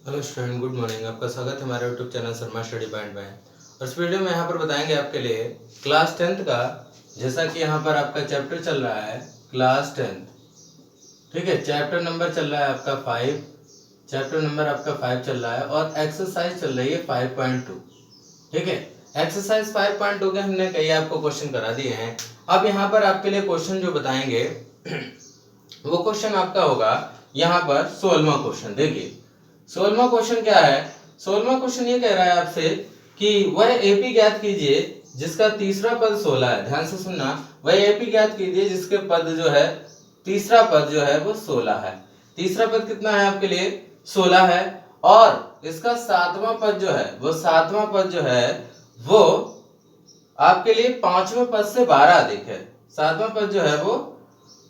Hello student, good morning. आपका स्वागत है हमारे YouTube channel Sharma study point में। और इस वीडियो में यहाँ पर बताएंगे आपके लिए क्लास 10th का, जैसा कि यहाँ पर आपका चैप्टर चल रहा है क्लास 10th। ठीक है, चैप्टर नंबर चल रहा है आपका 5। चैप्टर नंबर आपका 5 चल रहा है और एक्सरसाइज चल रही है 5.2। ठीक है, एक्सरसाइज 5.2 के हमने कई आपको क्वेश्चन करा दिए हैं। अब यहाँ पर आपके लिए क्वेश्चन जो बताएंगे वो क्वेश्चन आपका होगा यहाँ पर 16वां क्वेश्चन। देखिए 16वां क्वेश्चन क्या है। 16वां क्वेश्चन ये कह रहा है आपसे कि वह एपी ज्ञात कीजिए जिसका तीसरा पद 16 है। ध्यान से सुनना, वह एपी ज्ञात कीजिए जिसके पद जो है तीसरा पद जो है वो 16 है। तीसरा पद कितना है आपके लिए? 16 है। और इसका सातवां पद जो है वो सातवां पद जो है वो आपके लिए पांचवें पद से 12 अधिक है। सातवां पद जो है वो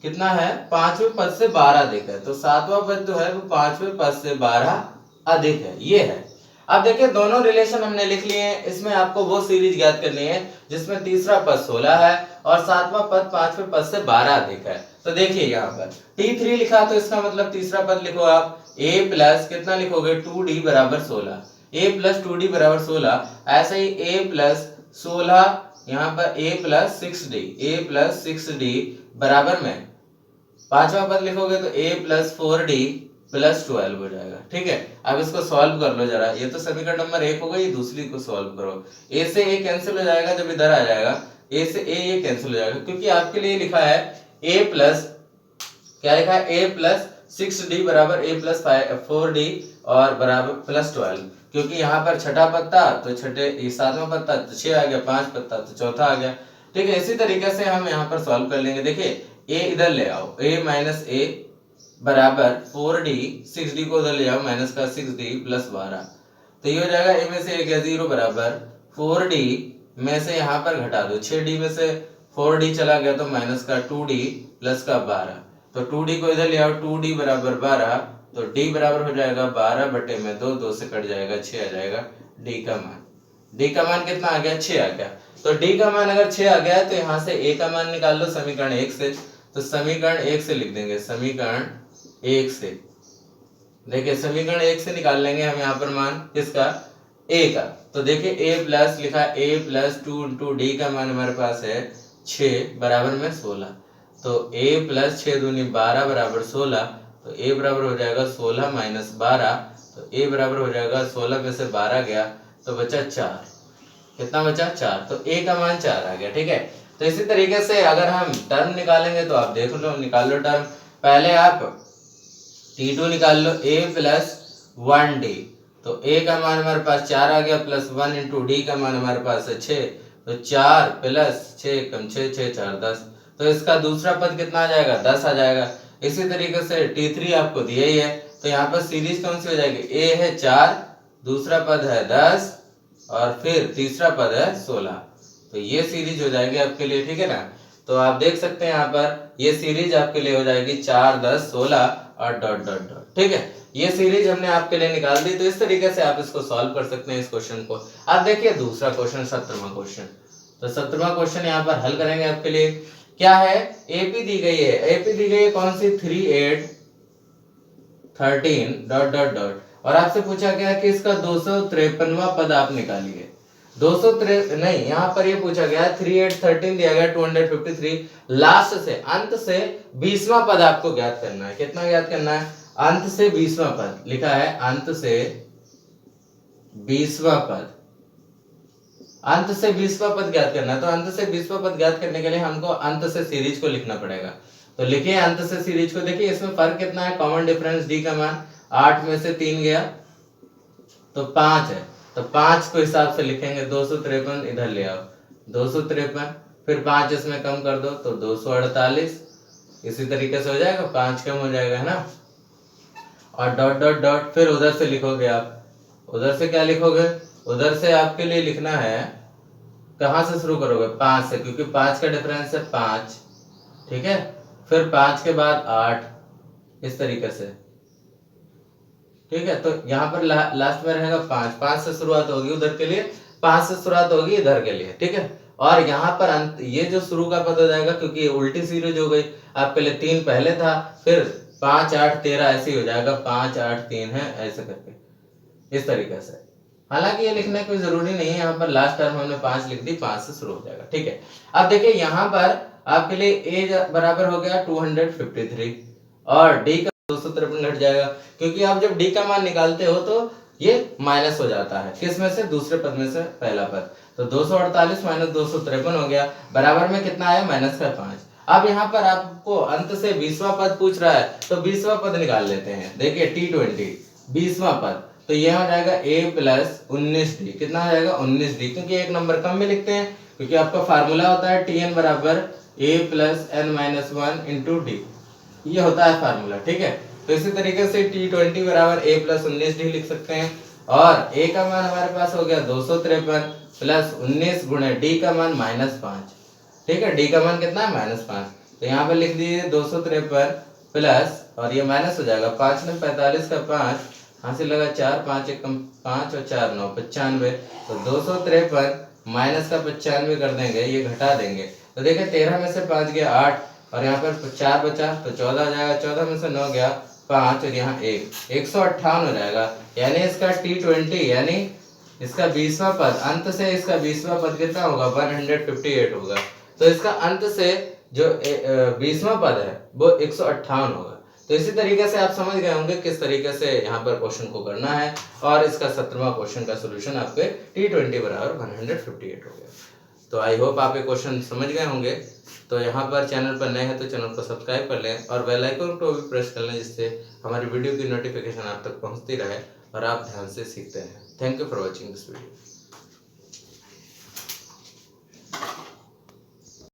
कितना है? पांचवें पद से 12 अधिक है। तो सातवां पद जो है वो पांचवें पद से 12 अधिक है, ये है। अब देखिए दोनों रिलेशन हमने लिख लिए हैं। इसमें आपको वो सीरीज ज्ञात करनी है जिसमें तीसरा पद 16 है और सातवां पद पांचवें पद से 12 अधिक है। तो देखिए यहाँ पर T3 लिखा तो इसका मतलब तीसरा पद लिखो आप a प्लस कितना लिखोगे 2d बराबर 16। a प्लस 2d बराबर 16। ऐसे ही a प्लस 16 यहाँ पर a प्लस 6d बराबर में पांचवा पद लिखोगे तो a प्लस 4d प्लस 12 हो जाएगा। ठीक है, अब इसको सॉल्व कर लो जरा। ये तो समीकरण नंबर 1 हो गई, दूसरी को सॉल्व करो। a से a कैंसिल हो जाएगा, जब इधर आ जाएगा a से a ये कैंसिल हो जाएगा, क्योंकि आपके लिए लिखा है a प्लस क्या लिखा है a प्लस 6d बराबर a प्लस 4d और बराबर प्लस 12। क्योंकि यहाँ पर छठा पद था तो छठे सातवां पद था तो 6 आ गया, 5 पद था तो चौथा आ गया। ठीक है, इसी तरीके से हम यहाँ पर सॉल्व कर लेंगे। देखिए a इधर ले आओ, a माइनस a बराबर 4d, 6d को उधर ले आओ माइनस का 6d प्लस 12। तो ये हो जाएगा a में से a गया 0 बराबर 4d में से यहाँ पर घटा दो, 6d में से 4d चला गया तो माइनस का 2d प्लस का 12। तो 2d को इधर ले आओ, 2d बराबर 12, तो d बराबर हो जाएगा 12 बटे में 2, 2 से कट जाएगा 6 आ जाएगा d का मान। d का मान कितना आ गया? 6 आ गया। तो d का मान अगर 6 आ गया है तो यहाँ से a का मान निकाल लो समीकरण 1 से। तो समीकरण 1 से लिख देंगे, समीकरण 1 से। देखिए समीकरण 1 से निकाल लेंगे हम यहाँ पर मान किसका? a का। तो देखिए a प्लस लिखा है a प्लस 2 इंटू डी का मान हमारे पास है 6 बराबर में 16। तो a प्लस 6 दूनी 12 बराबर 16। तो a बराबर हो जाएगा 16 माइनस 12। तो a बराबर हो जाएगा 16 में से 12 गया तो बचा 4। कितना बचा? 4। तो a का मान 4 आ गया। ठीक है, तो इसी तरीके से अगर हम टर्म निकालेंगे तो आप देख लो, निकाल लो टर्म। पहले आप T2 निकाल लो, a प्लस 1d। तो a का मान हमारे पास 4 आ गया प्लस 1 इंटू डी का मान हमारे पास है 6। तो 4 प्लस 6 कम 6, 6 4 10। तो इसका दूसरा पद कितना आ जाएगा? 10 आ जाएगा। इसी तरीके से T3 आपको दिया ही है, तो यहाँ पर सीरीज कौन सी हो जाएगी? a है 4, दूसरा पद है 10 और फिर तीसरा पद है 16। तो ये सीरीज हो जाएगी आपके लिए। ठीक है ना, तो आप देख सकते हैं यहाँ पर ये सीरीज आपके लिए हो जाएगी 4 10 16 और डॉट डॉट डॉट। ठीक है, ये सीरीज हमने आपके लिए निकाल दी। तो इस तरीके से आप इसको सॉल्व कर सकते हैं इस क्वेश्चन को। आप देखिए दूसरा क्वेश्चन 17वां क्वेश्चन। तो 17वां क्वेश्चन यहाँ पर हल करेंगे आपके लिए। क्या है? एपी दी गई है। एपी दी गई है कौन सी? 3 8 13 डॉट डॉट डॉट। और आपसे पूछा गया कि इसका 253वां पद आप निकालिए। 253 नहीं, यहाँ पर ये पूछा गया 3 8 13 दिया गया 253। लास्ट से अंत से 20वां पद आपको ज्ञात करना है। कितना ज्ञात करना है? अंत से 20वां पद लिखा है, अंत से 20वां पद। अंत से 20वां पद ज्ञात करना है। तो अंत से 20वां पद ज्ञात करने के लिए हमको अंत से सीरीज को लिखना पड़ेगा। तो लिखिए अंत से सीरीज को। देखिए इसमें फर्क कितना है? कॉमन डिफरेंस d का मान 8 में से 3 गया तो 5 है। तो 5 को हिसाब से लिखेंगे। 253 इधर ले आओ, 253 फिर 5 इसमें कम कर दो तो 248। इसी तरीके से हो जाएगा, 5 कम हो जाएगा, है ना। और डॉट डॉट डॉट फिर उधर से लिखोगे आप। उधर से क्या लिखोगे? उधर से आपके लिए लिखना है, कहां से शुरू करोगे? 5 से, क्योंकि 5 का डिफरेंस है 5। ठीक है, फिर 5 के बाद 8, इस तरीके से। ठीक है, तो यहाँ पर लास्ट में रहेगा 5। 5 से शुरुआत होगी उधर के लिए, 5 से शुरुआत होगी इधर के लिए। ठीक है, और यहाँ पर अंत ये जो शुरू का पद हो जाएगा, क्योंकि ये उल्टी सीरीज हो गई आपके लिए। 3 पहले था, फिर 5 8 13 ऐसे ही हो जाएगा। 5 8 3 है ऐसे करके। इस तरीके से। हालांकि ये लिखने कोई जरूरी नहीं है, यहाँ पर लास्ट टर्म हमने 5 लिख दी, 5 से शुरू हो जाएगा। ठीक है, अब देखिए यहाँ पर आपके लिए a बराबर हो गया 253 और d का 253 घट जाएगा, क्योंकि आप जब d का मान निकालते हो तो ये माइनस हो जाता है। किस में से? दूसरे पद में से पहला पद। तो 248 माइनस 253 हो गया, बराबर में कितना आया? माइनस का 5। अब यहाँ पर आपको अंत से 20वां पद पूछ रहा है, तो 20वां पद निकाल लेते हैं। देखिए T20 20वां पद, तो ये हो जाएगा a प्लस 19d। कितना हो जाएगा? 19d, क्योंकि एक नंबर कम में लिखते हैं, क्योंकि आपका फार्मूला होता है Tn बराबर a plus n minus 1 into D, ये होता है फार्मूला। ठीक है, तो इसी तरीके से T20 बराबर a प्लस 19d लिख सकते हैं, और a का मान हमारे पास हो गया 253 प्लस 19 गुणे d का मान -5। ठीक है, d का मान कितना है? -5। तो यहाँ पे लिख दीजिए 253 प्लस, और ये माइनस हो जाएगा, 5 ने 45 का 5 हाथ से लगा 4, 5 एक 5 और 4 9 95। तो 253 माइनस का 95 कर देंगे, ये घटा देंगे। तो देखिए 13 में से 5 गया 8, और यहाँ पर 4 बचा तो 14 हो जाएगा। 14 में से 9 गया 5, और यहाँ 158 हो जाएगा। यानी इसका T20 यानी इसका 20वां पद, अंत से इसका 20वां पद कितना होगा? 158 होगा। तो इसका अंत से जो 20वां पद है वो 158 होगा। तो इसी तरीके से आप समझ गए होंगे किस तरीके से यहाँ पर क्वेश्चन को करना है, और इसका 17वां क्वेश्चन का सोल्यूशन आपके T20 बराबर 158 हो गया। तो आई होप आप ये क्वेश्चन समझ गए होंगे। तो यहाँ पर चैनल पर नए हैं तो चैनल को सब्सक्राइब कर लें और बेल आइकन को भी प्रेस कर लें, जिससे हमारी वीडियो की नोटिफिकेशन आप तक पहुँचती रहे और आप ध्यान से सीखते हैं। Thank you for watching this video.